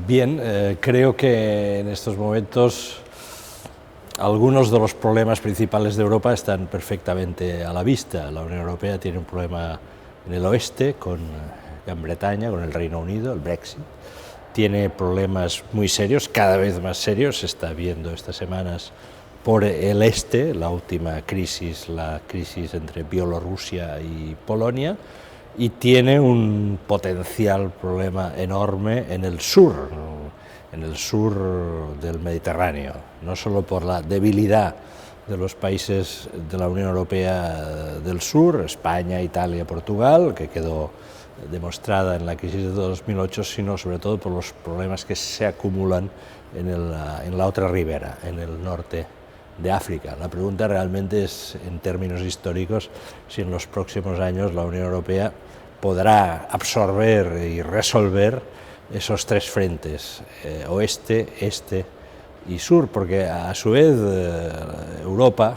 Bien, creo que en estos momentos algunos de los problemas principales de Europa están perfectamente a la vista. La Unión Europea tiene un problema en el oeste con Gran Bretaña, con el Reino Unido, el Brexit. Tiene problemas muy serios, cada vez más serios, se está viendo estas semanas por el este, la última crisis, la crisis entre Bielorrusia y Polonia, y tiene un potencial problema enorme en el sur, del Mediterráneo, no solo por la debilidad de los países de la Unión Europea del sur, España, Italia, Portugal, que quedó demostrada en la crisis de 2008, sino sobre todo por los problemas que se acumulan en la otra ribera, en el norte de África. La pregunta realmente es, en términos históricos, si en los próximos años la Unión Europea podrá absorber y resolver esos tres frentes, oeste, este y sur, porque a su vez Europa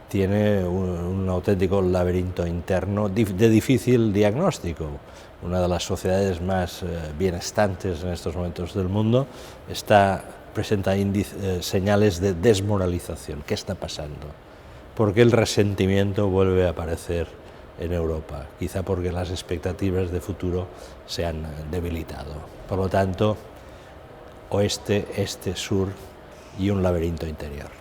tiene un auténtico laberinto interno de difícil diagnóstico. Una de las sociedades más bienestantes en estos momentos del mundo presenta señales de desmoralización. ¿Qué está pasando? ¿Por qué el resentimiento vuelve a aparecer en Europa? Quizá porque las expectativas de futuro se han debilitado. Por lo tanto, oeste, este, sur y un laberinto interior.